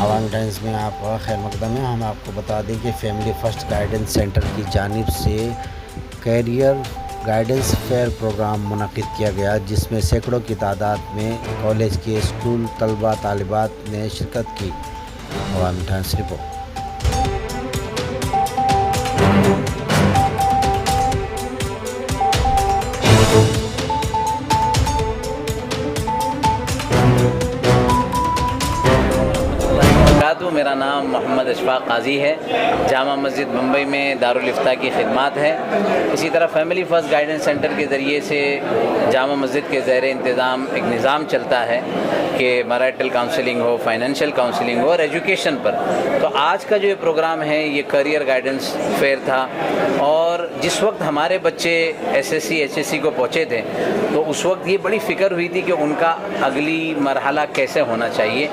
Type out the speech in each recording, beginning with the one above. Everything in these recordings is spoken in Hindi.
अवाम टाइम्स में आपका खैर मकदम है। हम आपको बता दें कि फैमिली फर्स्ट गाइडेंस सेंटर की जानिब से कैरियर गाइडेंस फेयर प्रोग्राम मुनक़िद किया गया, जिसमें सैकड़ों की तादाद में कॉलेज के स्कूल तलबा तालिबात ने शिरकत की। अवाम टाइम्स रिपोर्ट। मेरा नाम मोहम्मद अशफाक काजी है। जामा मस्जिद मुंबई में दारुल इफ्ता की खिदमत है। इसी तरह फैमिली फ़र्स्ट गाइडेंस सेंटर के ज़रिए से जामा मस्जिद के ज़ेर इंतज़ाम एक निज़ाम चलता है कि मैरिटल काउंसलिंग हो, फाइनेंशियल काउंसलिंग हो और एजुकेशन पर। तो आज का जो ये प्रोग्राम है ये करियर गाइडेंस फेयर था, और जिस वक्त हमारे बच्चे SSC HSC को पहुँचे थे तो उस वक्त ये बड़ी फ़िक्र हुई थी कि उनका अगली मरहला कैसे होना चाहिए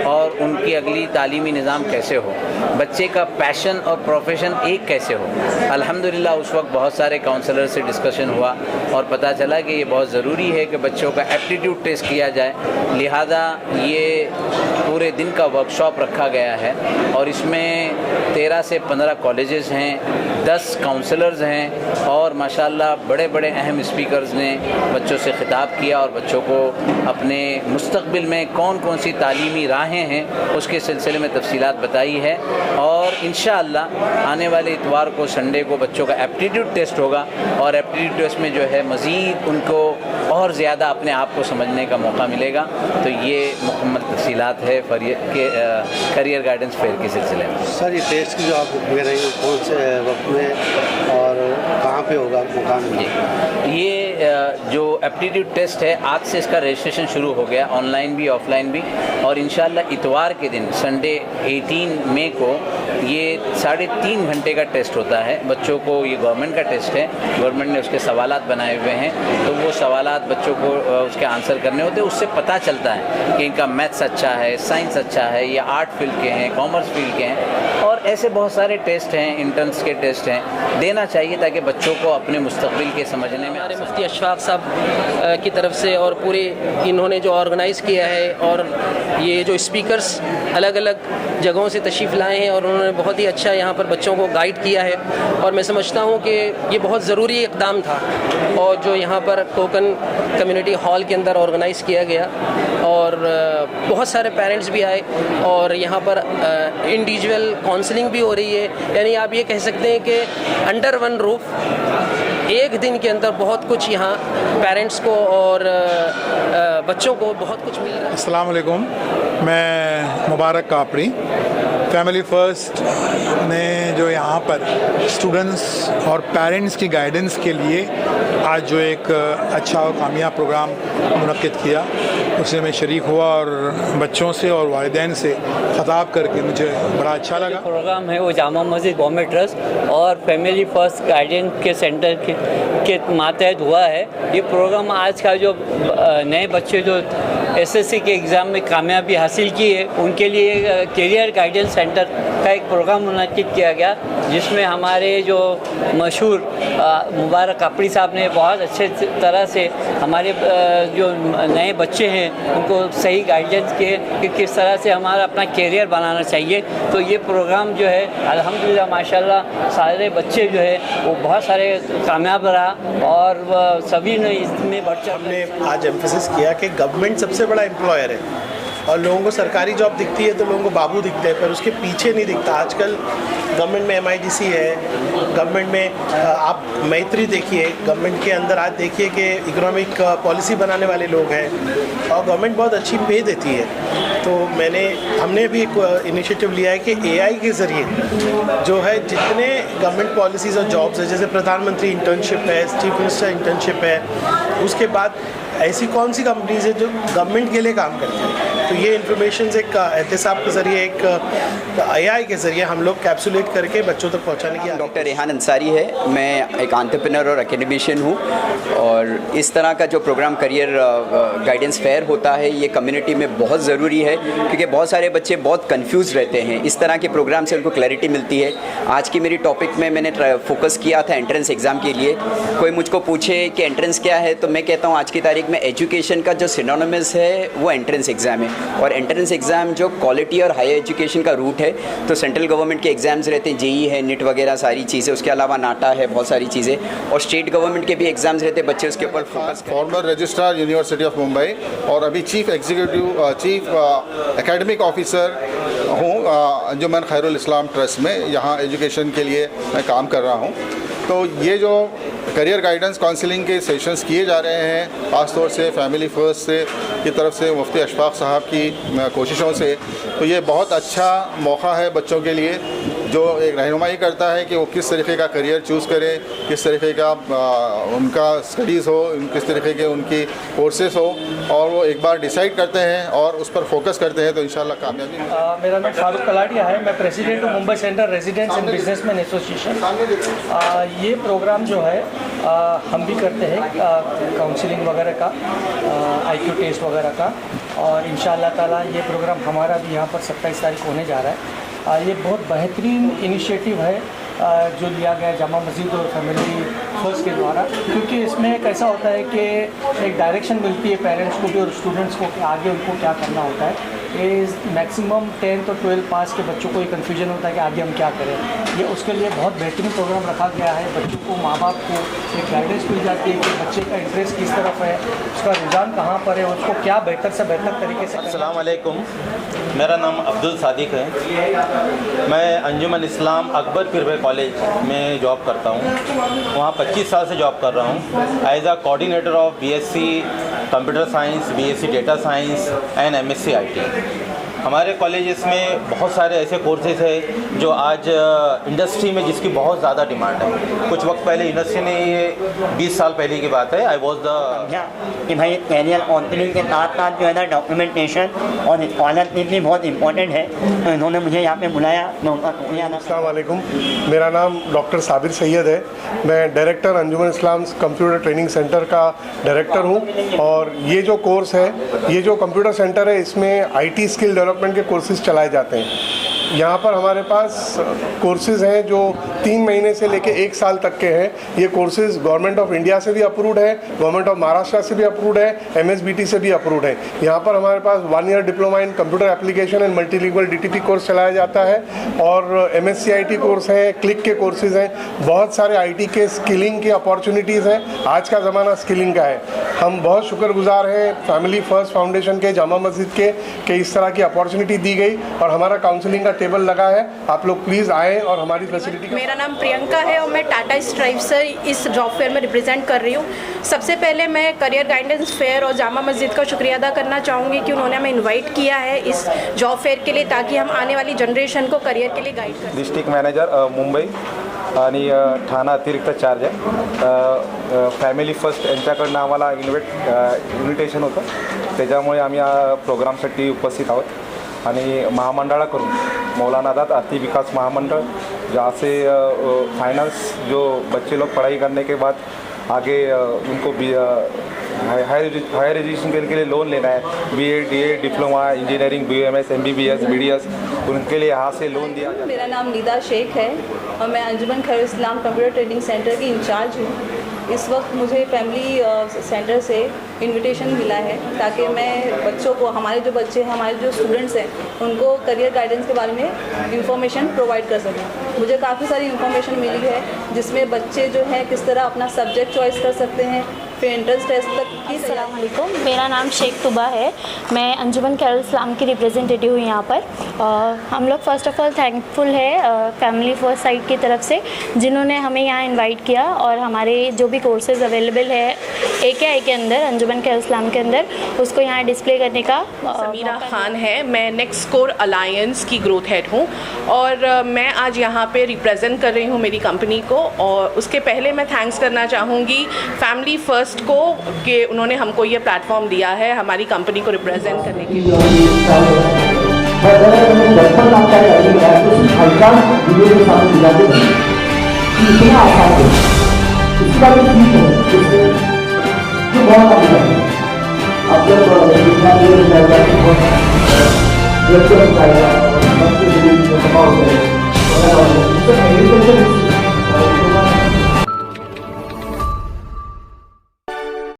और उनकी अगली तालीमी निज़ाम कैसे हो, बच्चे का पैशन और प्रोफेशन एक कैसे हो। अल्हम्दुलिल्लाह उस वक्त बहुत सारे काउंसलर से डिस्कशन हुआ और पता चला कि ये बहुत ज़रूरी है कि बच्चों का एप्टीट्यूड टेस्ट किया जाए। लिहाजा ये पूरे दिन का वर्कशॉप रखा गया है और इसमें 13 से 15 कॉलेजेस हैं, 10 काउंसलर्स हैं और माशाल्लाह बड़े बड़े अहम स्पीकर्स ने बच्चों से ख़िताब किया और बच्चों को अपने मुस्तक़बिल में कौन कौन सी तालीमी राहें हैं उसके सिलसिले में तफसीलात बताई है। और इंशाअल्लाह आने वाले इतवार को संडे को बच्चों का एप्टीट्यूड टेस्ट होगा और एप्टीट्यूड टेस्ट में जो है मज़ीद उनको और ज़्यादा अपने आप को समझने का मौका मिलेगा। तो ये मुकम्मल तफसीलात है करियर गाइडेंस फेयर के सिलसिले में। सर, ये टेस्ट की जो आप दे रहे हैं कौन से वक्त में और कहाँ पे होगा मुकाम में? ये जो एप्टीट्यूड टेस्ट है आज से इसका रजिस्ट्रेशन शुरू हो गया, ऑनलाइन भी ऑफ़लाइन भी, और इंशाअल्लाह इतवार के दिन संडे 18 मई को ये 3.5 घंटे का टेस्ट होता है बच्चों को। ये गवर्नमेंट का टेस्ट है, गवर्नमेंट ने उसके सवालात बनाए हुए हैं, तो वो सवालात बच्चों को उसके आंसर करने होते हैं। उससे पता चलता है कि इनका मैथ्स अच्छा है, साइंस अच्छा है, या आर्ट फील्ड के हैं, कॉमर्स फील्ड के हैं, और ऐसे बहुत सारे टेस्ट हैं, इंटर्न्स के टेस्ट हैं, देना चाहिए ताकि बच्चों को अपने मुस्तक़बिल के समझने में। हमारे मुफ्ती अशफाक साहब की तरफ से और पूरे इन्होंने जो ऑर्गेनाइज़ किया है और ये जो स्पीकर्स अलग अलग जगहों से तशरीफ़ लाए हैं और उन्होंने बहुत ही अच्छा यहाँ पर बच्चों को गाइड किया है, और मैं समझता हूँ कि ये बहुत ज़रूरी इक़दाम था और जो यहाँ पर कोकन कम्युनिटी हॉल के अंदर ऑर्गेनाइज़ किया गया, और बहुत सारे पेरेंट्स भी आए और यहाँ पर इंडिविजुअल काउंसलिंग भी हो रही है। यानी आप ये कह सकते हैं कि अंडर वन रूफ एक दिन के अंदर बहुत कुछ यहाँ पेरेंट्स को और बच्चों को बहुत कुछ मिल रहा है। अस्सलाम वालेकुम, मैं मुबारक कापरी। फैमिली फ़र्स्ट ने जो यहाँ पर स्टूडेंट्स और पेरेंट्स की गाइडेंस के लिए आज जो एक अच्छा और कामयाब प्रोग्राम मुनक्किद किया, उसमें मैं शरीक हुआ और बच्चों से और वालिदैन से ख़िताब करके मुझे बड़ा अच्छा लगा। प्रोग्राम है वो जामा मस्जिद बॉम्बे ट्रस्ट और फैमिली फर्स्ट गाइडेंस के सेंटर के मातहत हुआ है। ये प्रोग्राम आज का जो नए बच्चे जो SSC के एग्ज़ाम में कामयाबी हासिल की है उनके लिए करियर गाइडेंस सेंटर का एक प्रोग्राम मुनक़िद किया गया, जिसमें हमारे जो मशहूर मुबारक कापड़ी साहब ने बहुत अच्छे तरह से हमारे जो नए बच्चे हैं उनको सही गाइडेंस किए कि किस तरह से हमारा अपना करियर बनाना चाहिए। तो ये प्रोग्राम जो है अल्हम्दुलिल्लाह माशाल्लाह सारे बच्चे जो है वो बहुत सारे कामयाब रहा और सभी ने इसमें बढ़ चढ़। हमने आज एम्फेसिस किया कि गवर्नमेंट सबसे बड़ा एम्प्लॉयर है और लोगों को सरकारी जॉब दिखती है तो लोगों को बाबू दिखते हैं, पर उसके पीछे नहीं दिखता। आजकल गवर्नमेंट में MIDC है, गवर्नमेंट में आप मैत्री देखिए, गवर्नमेंट के अंदर आज देखिए कि इकोनॉमिक पॉलिसी बनाने वाले लोग हैं और गवर्नमेंट बहुत अच्छी पे देती है। तो हमने भी एक इनिशिएटिव लिया है कि AI के ज़रिए जो है जितने गवर्नमेंट पॉलिसीज़ और जॉब्स है, जैसे प्रधानमंत्री इंटर्नशिप है, चीफ मिनिस्टर इंटर्नशिप है, उसके बाद ऐसी कौन सी कंपनीज है जो गवर्नमेंट के लिए काम करती है, तो ये इन्फॉर्मेशन एक एहतसाब के ज़रिए एक AI के ज़रिए हम लोग कैप्सुलेट करके बच्चों तक पहुंचाने की। डॉक्टर रेहान अंसारी है, मैं एक एंटरप्रेन्योर और एकेडमिशियन हूँ और इस तरह का जो प्रोग्राम करियर गाइडेंस फेयर होता है ये कम्युनिटी में बहुत ज़रूरी है, क्योंकि बहुत सारे बच्चे बहुत कंफ्यूज रहते हैं। इस तरह के प्रोग्राम से उनको क्लैरिटी मिलती है। आज की मेरी टॉपिक में मैंने फोकस किया था एंट्रेंस एग्ज़ाम के लिए। कोई मुझको पूछे कि एंट्रेंस क्या है तो मैं कहता हूँ आज की तारीख में एजुकेशन का जो सिनोनिमस है वो एंट्रेंस एग्ज़ाम है। और एंट्रेंस एग्ज़ाम जो क्वालिटी और हायर एजुकेशन का रूट है, तो सेंट्रल गवर्नमेंट के एग्ज़ाम्स रहते हैं, जेई है, नीट वगैरह सारी चीज़ें, उसके अलावा नाटा है, बहुत सारी चीज़ें, और स्टेट गवर्नमेंट के भी एग्ज़ाम्स रहते हैं, बच्चे उसके ऊपर फोकस करें। Farmer registrar university of Mumbai और अभी चीफ एकेडमिक ऑफिसर हूँ अंजुमन खैरुल इस्लाम ट्रस्ट में। यहाँ एजुकेशन के लिए मैं काम कर रहा हूँ। तो ये जो करियर गाइडेंस काउंसलिंग के सेशंस किए जा रहे हैं, ख़ासतौर से फैमिली फर्स्ट से की तरफ से मुफ्ती अशफाक साहब की कोशिशों से, तो ये बहुत अच्छा मौका है बच्चों के लिए, जो एक रहनुमाई करता है कि वो किस तरीके का करियर चूज़ करें, किस तरीके का उनका स्टडीज़ हो, किस तरीके के उनकी कोर्सेस हो, और वो एक बार डिसाइड करते हैं और उस पर फोकस करते हैं तो इंशाल्लाह कामयाबी। मेरा नाम फारूक कलाडिया है, मैं प्रेसिडेंट हूँ Mumbai central residents and businessman association. ये प्रोग्राम जो है हम भी करते हैं काउंसलिंग वगैरह का, IQ टेस्ट वगैरह का, और इंशाल्लाह ताला ये प्रोग्राम हमारा भी यहाँ पर 27 तारीख होने जा रहा है। ये बहुत बेहतरीन इनिशिएटिव है जो लिया गया जामा मस्जिद और फैमिली फर्स्ट के द्वारा, क्योंकि इसमें एक ऐसा होता है कि एक डायरेक्शन मिलती है पेरेंट्स को भी और स्टूडेंट्स को कि आगे उनको क्या करना होता है। ये मैक्सिमम 10th और 12th पास के बच्चों को ये कन्फ्यूजन होता है कि आगे हम क्या करें। ये उसके लिए बहुत बेहतरीन प्रोग्राम रखा गया है। बच्चों को, माँ बाप को एक गाइडेंस मिल जाती है कि बच्चे का इंटरेस्ट किस तरफ है, उसका रुझान कहाँ पर है, उसको क्या बेहतर से बेहतर तरीके से। अस्सलाम वालेकुम, मेरा नाम अब्दुल सादिक है। मैं अंजुमन इस्लाम अकबर पीरवे कॉलेज में जॉब करता हूँ। वहाँ 25 साल से जॉब कर रहा हूँ as a coordinator of BSc computer science, BSc data science and MSc IT। हमारे कॉलेजेस में बहुत सारे ऐसे कोर्सेज हैं जो आज इंडस्ट्री में जिसकी बहुत ज़्यादा डिमांड है। कुछ वक्त पहले यूनिवर्सिटी ने, ये 20 साल पहले की बात है, आई वॉज द कि भाई कैरियर काउंसलिंग के साथ साथ जो है ना डॉक्यूमेंटेशन और स्कॉलरशिप भी बहुत इंपॉर्टेंट है, तो इन्होंने मुझे यहाँ पे बुलाया, मैं उनका शुक्रिया अदा। अस्सलाम वालेकुम, मेरा नाम डॉक्टर साबिर सैयद है। मैं डायरेक्टर अंजुमन इस्लाम कंप्यूटर ट्रेनिंग सेंटर का डायरेक्टर हूँ। और ये जो कोर्स है, ये जो कंप्यूटर सेंटर है, इसमें IT स्किल डेवलपमेंट के कोर्सेज चलाए जाते हैं। यहाँ पर हमारे पास कोर्सेज़ हैं जो 3 महीने से लेके 1 साल तक के हैं। ये कोर्सेज़ गवर्नमेंट ऑफ इंडिया से भी अप्रूव्ड है, गवर्नमेंट ऑफ महाराष्ट्र से भी अप्रूव्ड है, MSBT से भी अप्रूव्ड है। यहाँ पर हमारे पास 1 year diploma in computer application and multilingual DTP course चलाया जाता है, और MSc IT कोर्स हैं, क्लिक के कोर्सेज़ हैं। बहुत सारे IT के स्किलिंग की अपॉर्चुनिटीज़ हैं। आज का ज़माना स्किलिंग का है। हम बहुत शुक्रगुजार हैं फैमिली फर्स्ट फाउंडेशन के, जामा मस्जिद के, कि इस तरह की अपॉर्चुनिटी दी गई और हमारा काउंसलिंग का टेबल लगा है। आप लोग प्लीज़ आएँ और हमारी फैसिलिटी। मेरा नाम प्रियंका है और मैं टाटा स्ट्राइव से इस जॉब फेयर में रिप्रेजेंट कर रही हूँ। सबसे पहले मैं करियर गाइडेंस फेयर और जामा मस्जिद का शुक्रिया अदा करना चाहूँगी कि उन्होंने हमें इनवाइट किया है इस जॉब फेयर के लिए, ताकि हम आने वाली जनरेशन को करियर के लिए गाइड करें। डिस्ट्रिक्ट मॅनेजर मुंबई आणि ठाणा अतिरिक्त चार्ज आहे। फॅमिली फर्स्ट यांच्याकडनं आम्हाला इन्व्हिटेशन होतं, त्याच्यामुळे आम्ही या प्रोग्रामसाठी उपस्थित आहोत। आणि महामंडळाकडून मौलाना आज़ाद आर्थिक विकास महामंडल, जहाँ से फाइनेंस जो बच्चे लोग पढ़ाई करने के बाद आगे उनको भी हायर एजुकेशन के लिए लोन लेना है, BEd, DEd, diploma, engineering, BMS, MBBS, BDS, उनके लिए यहाँ से लोन दिया जाता है। मेरा नाम निदा शेख है और मैं अंजुमन खैरुल इस्लाम कंप्यूटर ट्रेनिंग सेंटर की इंचार्ज हूँ। इस वक्त मुझे फैमिली सेंटर से इनविटेशन मिला है ताकि मैं बच्चों को, हमारे जो बच्चे हैं, हमारे जो स्टूडेंट्स हैं, उनको करियर गाइडेंस के बारे में इंफॉर्मेशन प्रोवाइड कर सकूँ। मुझे काफ़ी सारी इंफॉर्मेशन मिली है जिसमें बच्चे जो है किस तरह अपना सब्जेक्ट चॉइस कर सकते हैं, फिर एंट्रेंस टेस्ट तक की। अस्सलाम वालेकुम, मेरा नाम शेख तुबा है। मैं अंजुमन खैरुल इस्लाम की रिप्रेजेंटेटिव हूँ यहाँ पर। हम लोग फ़र्स्ट ऑफ़ ऑल थैंकफुल है फैमिली फर्स्ट साइट की तरफ से, जिन्होंने हमें यहाँ इनवाइट किया और हमारे जो भी कोर्सेज़ अवेलेबल है AKI के अंदर, अंजुमन खैरुल इस्लाम के अंदर, उसको यहाँ डिस्प्ले करने का। समीरा खान है, मैं नेक्स्ट कोर अलायंस की ग्रोथ हेड हूँ और मैं आज यहाँ पे रिप्रेजेंट कर रही हूँ मेरी कंपनी को। और उसके पहले मैं थैंक्स करना चाहूँगी फैमिली फर्स्ट को कि उन्होंने हमको ये प्लेटफॉर्म दिया है हमारी कंपनी को रिप्रेजेंट करने के लिए। बहुत